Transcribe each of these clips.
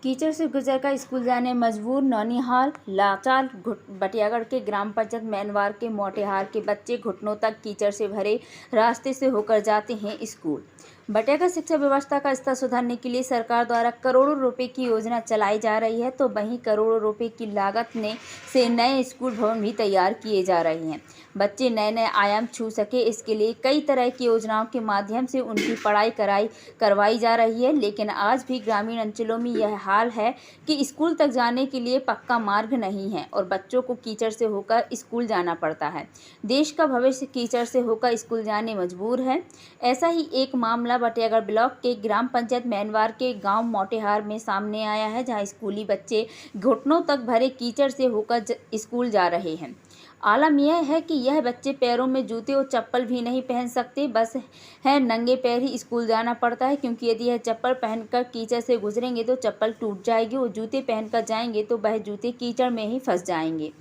कीचड़ से गुजरकर स्कूल जाने मजबूर नौनिहाल, लाचार, बटियागढ़ के ग्राम पंचायत मैनवार के मोटेहार के बच्चे घुटनों तक कीचड़ से भरे रास्ते से होकर जाते हैं स्कूल। बटियागढ़ शिक्षा व्यवस्था का स्तर सुधारने के लिए सरकार द्वारा करोड़ों रुपए की योजना चलाई जा रही है, तो वहीं करोड़ों रुपए की लागत से नए स्कूल भवन भी तैयार किए जा रहे हैं। बच्चे नए नए आयाम छू सके, इसके लिए कई तरह की योजनाओं के माध्यम से उनकी पढ़ाई करवाई जा रही है। लेकिन आज भी ग्रामीण अंचलों में यह हाल है कि स्कूल तक जाने के लिए पक्का मार्ग नहीं है और बच्चों को कीचड़ से होकर स्कूल जाना पड़ता है। देश का भविष्य कीचड़ से होकर स्कूल जाने मजबूर है। ऐसा ही एक मामला बटियागढ़ ब्लॉक के ग्राम पंचायत मैनवार के गांव मोटेहार में सामने आया है, जहां स्कूली बच्चे घुटनों तक भरे कीचड़ से होकर स्कूल जा रहे हैं। आलम यह है कि यह बच्चे पैरों में जूते और चप्पल भी नहीं पहन सकते, बस है नंगे पैर ही स्कूल जाना पड़ता है, क्योंकि यदि यह चप्पल पहनकर कीचड़ से गुजरेंगे तो चप्पल टूट जाएगी और जूते पहनकर जाएंगे तो वह जूते कीचड़ में ही फंस जाएंगे।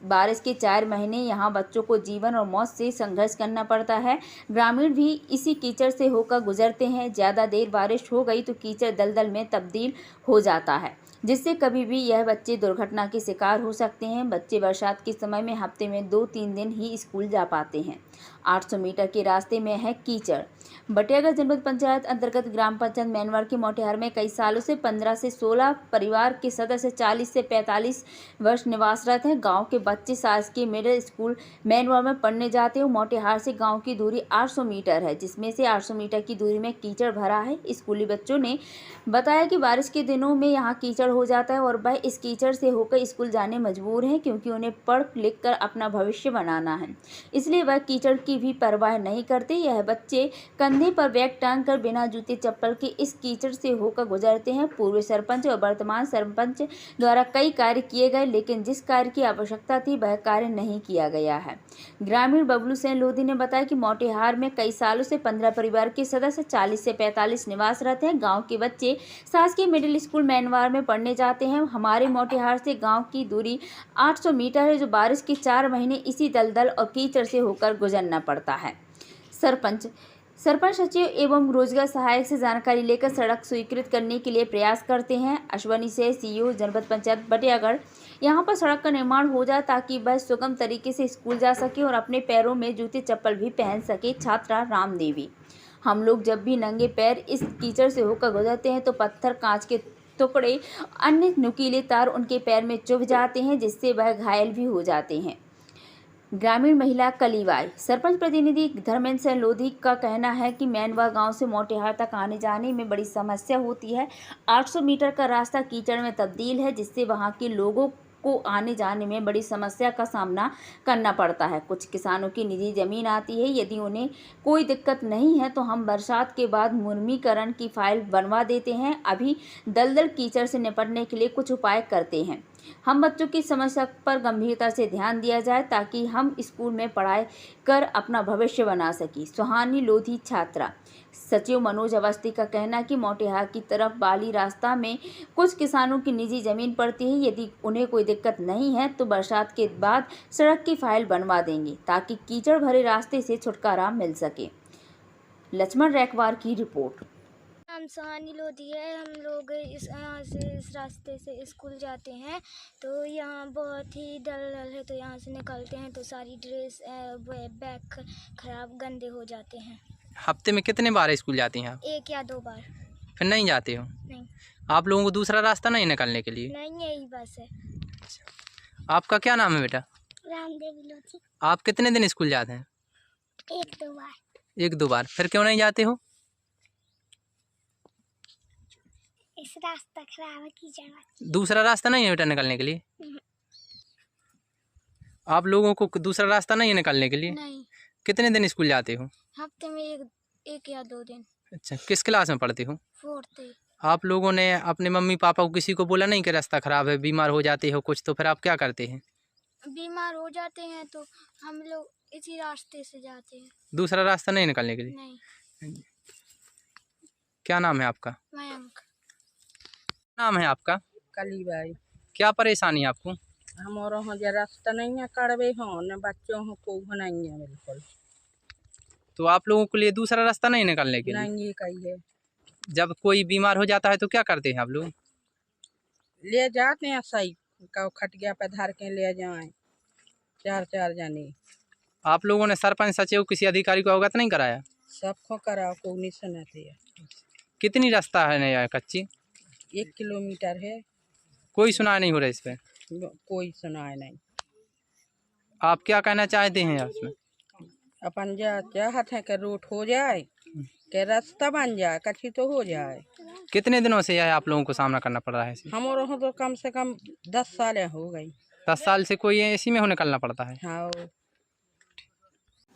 बारिश के 4 महीने यहाँ बच्चों को जीवन और मौत से संघर्ष करना पड़ता है। ग्रामीण भी इसी कीचड़ से होकर गुजरते हैं। ज़्यादा देर बारिश हो गई तो कीचड़ दलदल में तब्दील हो जाता है, जिससे कभी भी यह बच्चे दुर्घटना के शिकार हो सकते हैं। बच्चे बरसात के समय में हफ्ते में 2-3 दिन ही स्कूल जा पाते हैं। 800 मीटर के रास्ते में है कीचड़। बटियागढ़ जनपद पंचायत अंतर्गत ग्राम पंचायत मैनवार के मोटेहार में कई सालों से 15 से 16 परिवार के सदस्य 40 से 45 वर्ष निवासरत हैं। गांव के बच्चे शासकीय मिडिल स्कूल मैनवार में पढ़ने जाते हैं। मोटेहार से गांव की दूरी 800 मीटर है, जिसमें से 800 मीटर की दूरी में कीचड़ भरा है। स्कूली बच्चों ने बताया कि बारिश के दिनों में यहाँ कीचड़ हो जाता है और वह इस कीचड़ से होकर स्कूल जाने मजबूर हैं, क्योंकि उन्हें पढ़ लिख कर अपना भविष्य बनाना है, इसलिए वह कीचड़ की भी परवाह नहीं करते। यह बच्चे कंधे पर बैग टांग कर बिना जूते चप्पल के इस कीचड़ से होकर गुजरते हैं। पूर्व सरपंच और वर्तमान सरपंच द्वारा कई कार्य किए गए, लेकिन जिस कार्य की आवश्यकता थी वह कार्य नहीं किया गया है। ग्रामीण बबलू सेन लोधी ने बताया कि मोटेहार में कई सालों से 15 परिवार के सदस्य 40 से 45 निवासरत हैं। गाँव के बच्चे शासकीय मिडिल स्कूल मैनवार में पढ़ने जाते हैं। हमारे मोटेहार से गांव की दूरी 800 मीटर है, जो बारिश के 4 महीने इसी दलदल और कीचड़ से होकर गुजरना पड़ता है। सरपंच सचिव एवं रोजगार सहायक से जानकारी लेकर सड़क स्वीकृत करने के लिए प्रयास करते हैं। अश्वनी से सीईओ जनपद पंचायत बटियागढ़, यहाँ पर सड़क का निर्माण हो जाए ताकि वह सुगम तरीके से स्कूल जा सके और अपने पैरों में जूते चप्पल भी पहन सके। छात्रा रामदेवी, हम लोग जब भी नंगे पैर इस कीचड़ से होकर गुजरते हैं तो पत्थर, कांच के टुकड़े, अन्य नुकीले तार उनके पैर में चुभ जाते हैं, जिससे वह घायल भी हो जाते हैं। ग्रामीण महिला कलीबाई, सरपंच प्रतिनिधि धर्मेंद्र सेन लोधी का कहना है कि मैनवार गांव से मोटेहार तक आने जाने में बड़ी समस्या होती है। 800 मीटर का रास्ता कीचड़ में तब्दील है, जिससे वहां के लोगों को आने जाने में बड़ी समस्या का सामना करना पड़ता है। कुछ किसानों की निजी जमीन आती है, यदि उन्हें कोई दिक्कत नहीं है तो हम बरसात के बाद मुर्मीकरण की फाइल बनवा देते हैं। अभी दलदल कीचड़ से निपटने के लिए कुछ उपाय करते हैं। हम बच्चों की समस्या पर गंभीरता से ध्यान दिया जाए ताकि हम स्कूल में पढ़ाई कर अपना भविष्य बना सकें। सुहानी लोधी छात्रा, सचिव मनोज अवस्थी का कहना है कि मोटेहार की तरफ वाली रास्ता में कुछ किसानों की निजी जमीन पड़ती है। यदि उन्हें कोई दिक्कत नहीं है तो बरसात के बाद सड़क की फाइल बनवा देंगे ताकि कीचड़ भरे रास्ते से छुटकारा मिल सके। लक्ष्मण रैकवार की रिपोर्ट। नाम सुहानी लोधी है। हम लोग यहाँ से इस रास्ते से स्कूल जाते हैं तो यहाँ बहुत ही दलदल है, तो यहाँ से निकलते हैं तो सारी ड्रेस बैग खराब गंदे हो जाते हैं। हफ्ते में कितने बार स्कूल जाती हैं आप? 1 या 2 बार। फिर नहीं जाते हो? नहीं। आप लोगों को दूसरा रास्ता नहीं निकलने के लिए? नहीं, यही बस है। आपका क्या नाम है बेटा? रामदेवी लोधी। आप कितने दिन स्कूल जाते हैं? 1-2 बार। 1-2 बार। फिर क्यों नहीं जाते हो? इस रास्ता खराब है, कीचड़। दूसरा रास्ता नहीं है बेटा निकलने के लिए? आप लोगों को दूसरा रास्ता नहीं है निकलने के लिए? नहीं। कितने दिन स्कूल जाते हो? हफ्ते में एक या 2 दिन। अच्छा, किस क्लास में पढ़ते हो? 4th। आप लोगों ने अपने मम्मी पापा को किसी को बोला नहीं कि रास्ता खराब है, बीमार हो जाते हो कुछ, तो फिर आप क्या करते हैं? बीमार हो जाते हैं तो हम लोग इसी रास्ते से जाते हैं। दूसरा रास्ता नहीं निकलने के लिए? नहीं। क्या नाम है आपका? मयंक। नाम है आपका? कलीबाई। क्या परेशानी है आपको? हमारा यहाँ जो रास्ता नहीं है कड़वे हो न बच्चों को नहीं है बिल्कुल। तो आप लोगों के लिए दूसरा रास्ता नहीं निकलने के लिए? नहीं, ये कही है। जब कोई बीमार हो जाता है तो क्या करते हैं आप लोग? ले जाते हैं सही का खटिया पे धर के ले जाएं 4 जने। आप लोगों ने सरपंच सचिव किसी अधिकारी को अवगत नहीं कराया? सबको कराओ को नहीं सुनाते है। कितनी रास्ता है नया कच्ची? 1 किलोमीटर है। कोई सुनाई नहीं हो रहा इस पे? कोई सुनाए नहीं। आप क्या कहना चाहते हैं उसमें? अपन चाहत है कि रोड हो जाए, कि रास्ता बन जाए, कच्ची तो हो जाए। कितने दिनों से यह आप लोगों को सामना करना पड़ रहा है? हमारे तो कम से कम 10 साल हो गई। 10 साल से कोई इसी में हो निकलना पड़ता है? हाँ।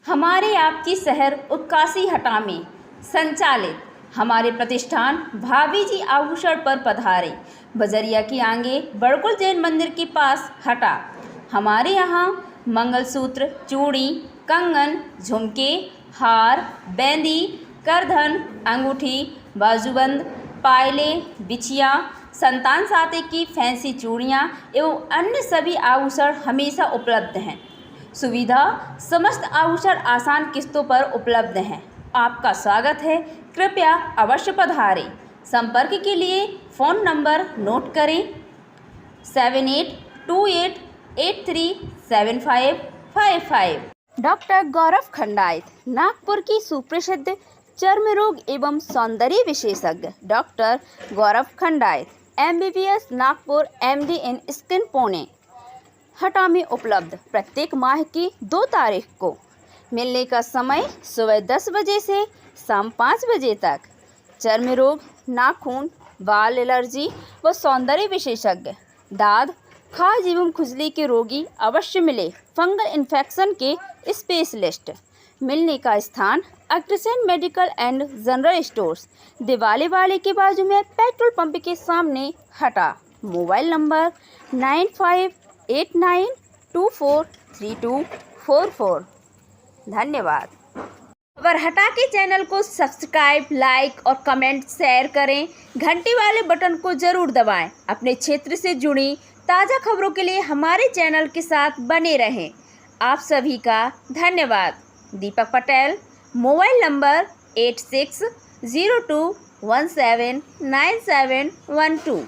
हमारे आपकी शहर उत्काशी हटा में संचालित हमारे प्रतिष्ठान भाभी जी आभूषण पर पधारे। बजरिया की आगे बड़कुल जैन मंदिर के पास हटा। हमारे यहाँ मंगलसूत्र, चूड़ी, कंगन, झुमके, हार, बेंदी, करधन, अंगूठी, बाजूबंद, पायले, बिछिया, संतान साथे की फैंसी चूड़ियाँ एवं अन्य सभी आभूषण हमेशा उपलब्ध हैं। सुविधा समस्त आभूषण आसान किस्तों पर उपलब्ध हैं। आपका स्वागत है, कृपया अवश्य पधारें। संपर्क के लिए फ़ोन नंबर नोट करें 7828375555। डॉक्टर गौरव खंडायत, नागपुर की सुप्रसिद्ध चर्म रोग एवं सौंदर्य विशेषज्ञ डॉक्टर गौरव खंडायत, MBBS नागपुर, MD इन स्किन पुणे, हटा में उपलब्ध। प्रत्येक माह की 2 तारीख को मिलने का समय सुबह 10 बजे से शाम 5 बजे तक। चर्म रोग, नाखून, बाल एलर्जी व सौंदर्य विशेषज्ञ, दाद, खाज एवं खुजली के रोगी अवश्य मिले। फंगल इन्फेक्शन के स्पेशलिस्ट। मिलने का स्थान Agrasen medical and general stores, Diwali वाले के बाजू में पेट्रोल पंप के सामने, हटा। Mobile number 9589243244। धन्यवाद। खबर हटा के चैनल को सब्सक्राइब, लाइक और कमेंट शेयर करें। घंटी वाले बटन को जरूर दबाएं। अपने क्षेत्र से जुड़ी ताज़ा खबरों के लिए हमारे चैनल के साथ बने रहें। आप सभी का धन्यवाद। Deepak Patel, mobile number 8602179712।